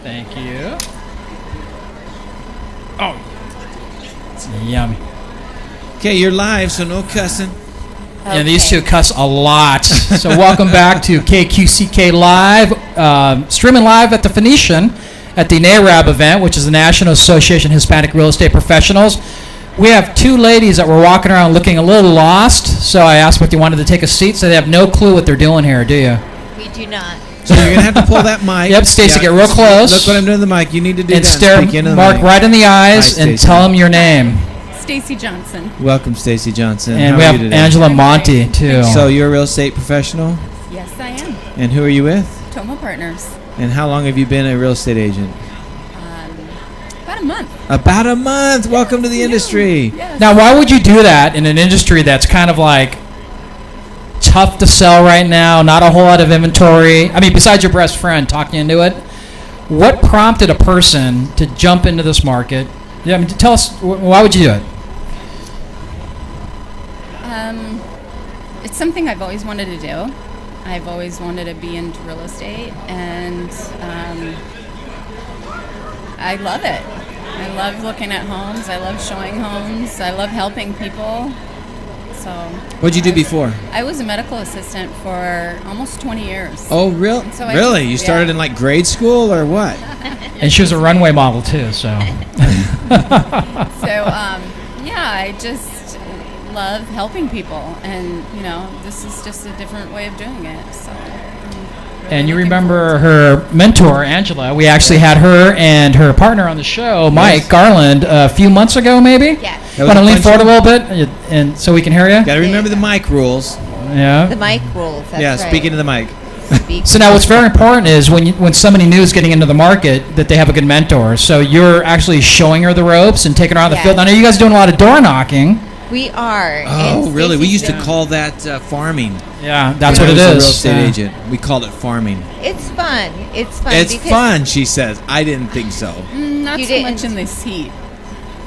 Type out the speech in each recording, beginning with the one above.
Thank you. Oh, it's yummy. Okay, you're live, so no cussing. Okay. Yeah, these two cuss a lot. So welcome back to KQCK Live, streaming live at the Phoenician at the N.A.H.R.E.P event, which is the National Association of Hispanic Real Estate Professionals. We have two ladies that were walking around looking a little lost, so I asked them if they wanted to take a seat, so they have no clue what they're doing here, do you? We do not. So you're going to have to pull that mic. Yep, Stacy, get real close. Look what I'm doing to the mic. You need to do and that. Stare Mark right in the eyes and tell them your name. Stacy Johnson. Welcome, Stacy Johnson. And How we are have you today? Angela Monty, too. So you're a real estate professional? Yes, I am. And who are you with? Toma Partners. And how long have you been a real estate agent? About a month. About a month. Welcome to the industry. Yes. Now, why would you do that in an industry that's kind of like tough to sell right now, not a whole lot of inventory? I mean, besides your best friend talking you into it, what prompted a person to jump into this market? Yeah, I mean, tell us, why would you do it? It's something I've always wanted to do. I've always wanted to be into real estate, and I love it. I love looking at homes. I love showing homes. I love helping people. So. What'd you do before? I was a medical assistant for almost 20 years. Oh, really? So really? You started in like grade school or what? And she was a runway model too, so. Yeah, I just love helping people, and this is just a different way of doing it. So. And you remember her mentor, Angela. We actually had her and her partner on the show, Mike Garland, a few months ago, maybe? Yeah. Want to lean forward a little bit and so we can hear you? Got to remember the mic rules. Yeah. The mic rules, that's yeah, right. speaking to the mic. So now what's very important is when somebody new is getting into the market, that they have a good mentor. So you're actually showing her the ropes and taking her out on the field. I know you guys are doing a lot of door knocking. We are. Oh, really? We used to call that farming. Yeah, that's when what it I was is. A real estate agent. We called it farming. It's fun. It's fun. It's fun, she says. I didn't think so. Not so much in this heat.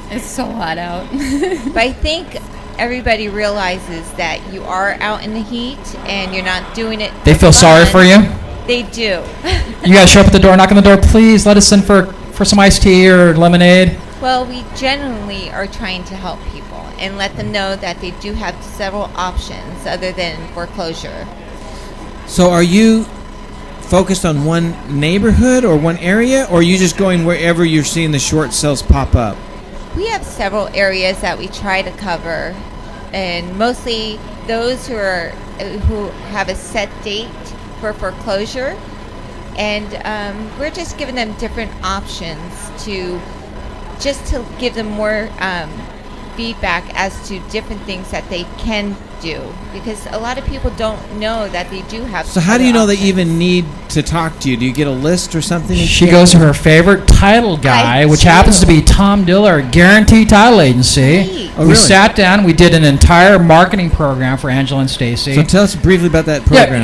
It's so hot out. But I think everybody realizes that you are out in the heat and you're not doing it. They feel sorry for you? They do. You guys show up at the door, knock on the door, please let us in for some iced tea or lemonade. Well, we generally are trying to help people and let them know that they do have several options other than foreclosure. So are you focused on one neighborhood or one area, or are you just going wherever you're seeing the short sales pop up? We have several areas that we try to cover, and mostly those who have a set date for foreclosure, and we're just giving them different options to give them more feedback as to different things that they can do, because a lot of people don't know that they do have. So how do you know they even need to talk to you? Do you get a list or something? She goes to her favorite title guy, which happens to be Tom Diller, Guaranteed Title Agency. Right. Oh, we really? sat down. We did an entire marketing program for Angela and Stacy. So tell us briefly about that program.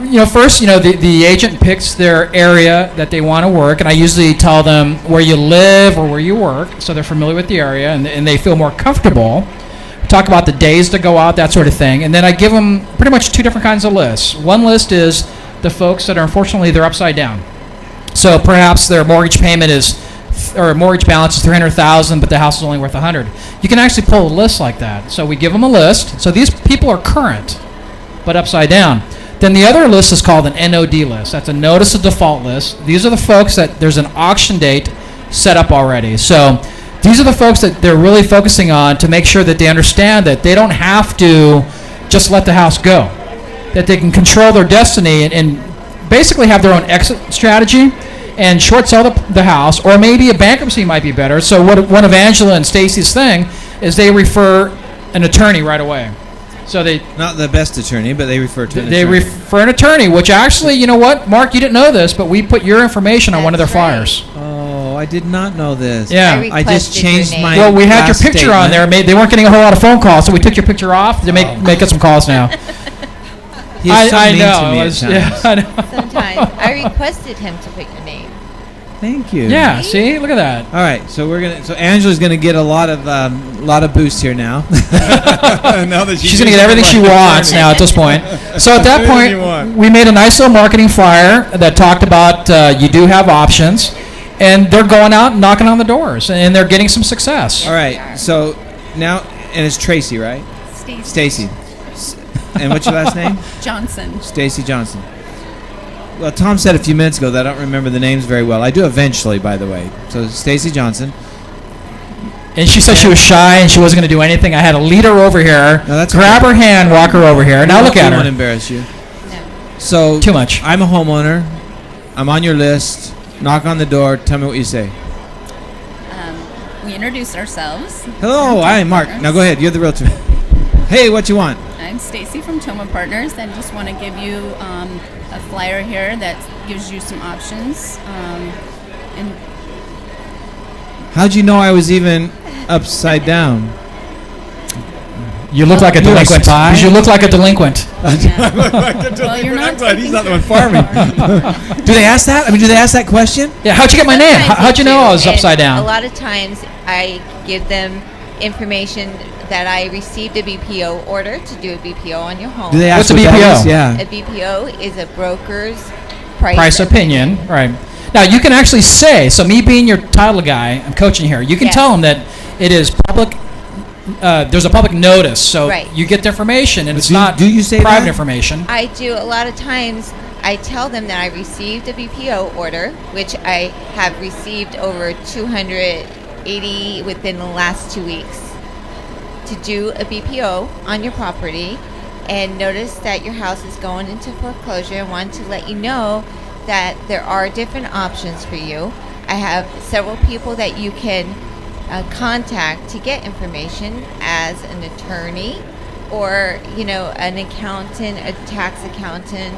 Yeah, first, the agent picks their area that they want to work, and I usually tell them where you live or where you work, so they're familiar with the area and they feel more comfortable. Talk about the days to go out, that sort of thing. And then I give them pretty much two different kinds of lists. One list is the folks that are, unfortunately, they're upside down. So perhaps their mortgage payment mortgage balance is $300,000, but the house is only worth $100,000. You can actually pull a list like that. So we give them a list. So these people are current, but upside down. Then the other list is called an NOD list. That's a notice of default list. These are the folks that there's an auction date set up already. So these are the folks that they're really focusing on to make sure that they understand that they don't have to just let the house go, that they can control their destiny and basically have their own exit strategy and short sell the house, or maybe a bankruptcy might be better. So one of Angela and Stacy's thing is they refer an attorney right away. So they not the best attorney, but they refer to an attorney. They refer an attorney, which actually, you know what, Mark, you didn't know this, but we put your information on one of their flyers. Oh, I did not know this. Yeah, I just changed my. Well, we had your last picture statement on there. They weren't getting a whole lot of phone calls, so we took your picture off to make us some calls now. He's so I mean know. to me at times. I know. Sometimes I requested him to pick your name. Thank you. Yeah. See, look at that. All right, so Angela's gonna get a lot of boost here now. Now that she's gonna get everything she wants now at this point. So at that point, we made a nice little marketing flyer that talked about you do have options, and they're going out and knocking on the doors, and they're getting some success. All right. So now, and it's Tracy, right? Stacy. And what's your last name? Johnson. Stacy Johnson. Well, Tom said a few minutes ago that I don't remember the names very well. I do eventually, by the way. So Stacy Johnson. And she said she was shy and she wasn't going to do anything. I had to lead her over here, No, that's grab her hand, walk her over here. Now look at I won't her. embarrass you. No. So Too much. I'm a homeowner. I'm on your list. Knock on the door. Tell me what you say. We introduce ourselves. Hello, I'm Mark. Now go ahead. You're the realtor. Hey, what you want? I'm Stacy from Toma Partners, and just want to give you a flyer here that gives you some options. And How'd you know I was even upside down? You look like a You're a delinquent. spy? You look like a delinquent. well, you're not. He's not the one farming. Do they ask that? I mean, do they ask that question? Yeah, how'd you get my name? Sometimes How'd you know I was and upside down? A lot of times I give them information that I received a BPO order to do a BPO on your home. Do they ask What's a what that BPO? is? Yeah. A BPO is a broker's price, Price opinion, right. Now, you can actually say, so me being your title guy, I'm coaching here, you can Yes. tell them that it is public, there's a public notice, so Right. you get the information, and it's do- not do you say private that? information. I do a lot of times. I tell them that I received a BPO order, which I have received over 280 within the last 2 weeks, to do a BPO on your property, and notice that your house is going into foreclosure, and want to let you know that there are different options for you. I have several people that you can contact to get information, as an attorney or, an accountant, a tax accountant.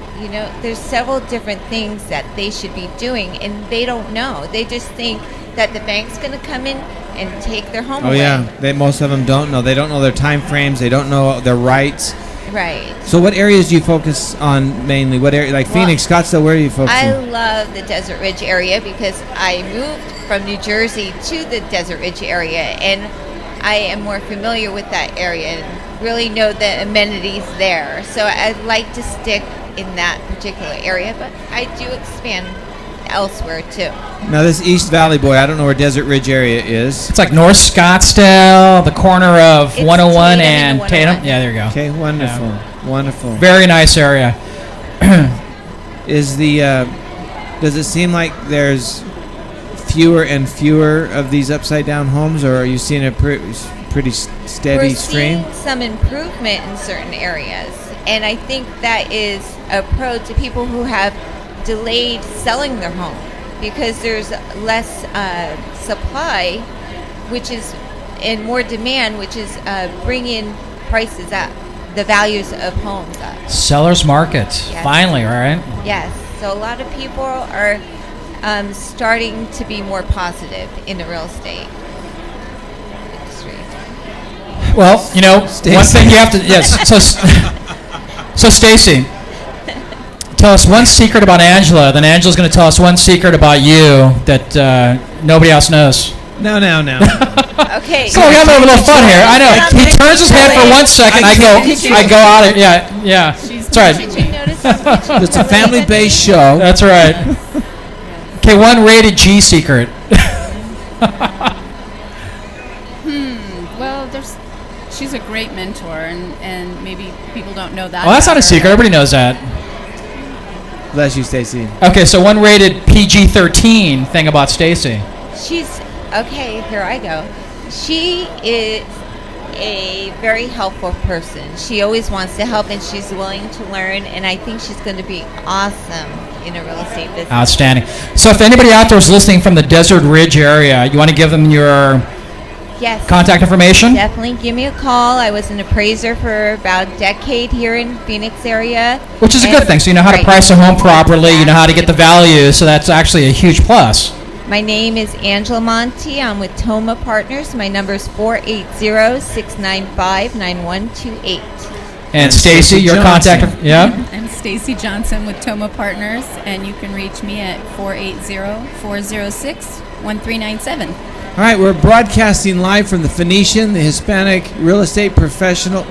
There's several different things that they should be doing, and they don't know. They just think that the bank's going to come in and take their home Oh away. yeah. Most of them don't know. They don't know their time frames. They don't know their rights. Right. So what areas do you focus on mainly? What area? Like Well, Phoenix, Scottsdale. Where are you I focusing? love the Desert Ridge area because I moved from New Jersey to the Desert Ridge area, and I am more familiar with that area and really know the amenities there. So I'd like to stick in that particular area, but I do expand elsewhere too. Now this East Valley boy, I don't know where Desert Ridge area is. It's like North Scottsdale, the corner of It's 101 Tatum and and Tatum. 101. Yeah, there you go. Okay, wonderful, wonderful. Very nice area. Is the does it seem like there's fewer and fewer of these upside down homes, or are you seeing a pretty steady We're stream? seeing some improvement in certain areas, and I think that is a pro to people who have delayed selling their home because there's less supply, which is, and more demand, which is bringing prices up, the values of homes up. Seller's market. Yes. Finally, right? Yes, so a lot of people are starting to be more positive in the real estate industry. Well, one Stacy. thing you have to, yes. So Stacy, tell us one secret about Angela. Then Angela's going to tell us one secret about you that nobody else knows. No. Okay. So we're having a little fun here. I know. He turns his head for 1 second. I go out. Yeah. That's right. Did you notice his kitchen? It's a family-based show. That's right. Okay, one rated G secret. Well, she's a great mentor, and maybe people don't know that. Well, that's not about a secret. her. Everybody knows that. Bless you, Stacy. Okay, so one rated PG-13 thing about Stacy. Okay, here I go. She is a very helpful person. She always wants to help, and she's willing to learn, and I think she's going to be awesome in a real estate business. Outstanding. So if anybody out there is listening from the Desert Ridge area, you want to give them your Yes. contact information? Definitely give me a call. I was an appraiser for about a decade here in Phoenix area. Which is a good And- thing. So you know how to right. price a home properly, you know how to get the value, so that's actually a huge plus. My name is Angela Monty. I'm with Toma Partners. My number is 480-695-9128. And Stacy, your Johnson. contact, yeah? I'm Stacy Johnson with Toma Partners, and you can reach me at 480-406-1397. All right, we're broadcasting live from the Phoenician, the Hispanic Real Estate Professional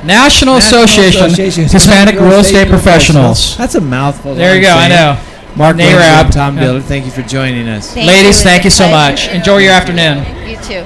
National Association Hispanic Real Estate Professionals. That's a mouthful. There you go, I know. Mark N.A.H.R.E.P. and Tom Builder, thank you for joining us. Thank Ladies, you. thank you It's a so pleasure. much. Enjoy your afternoon. You too.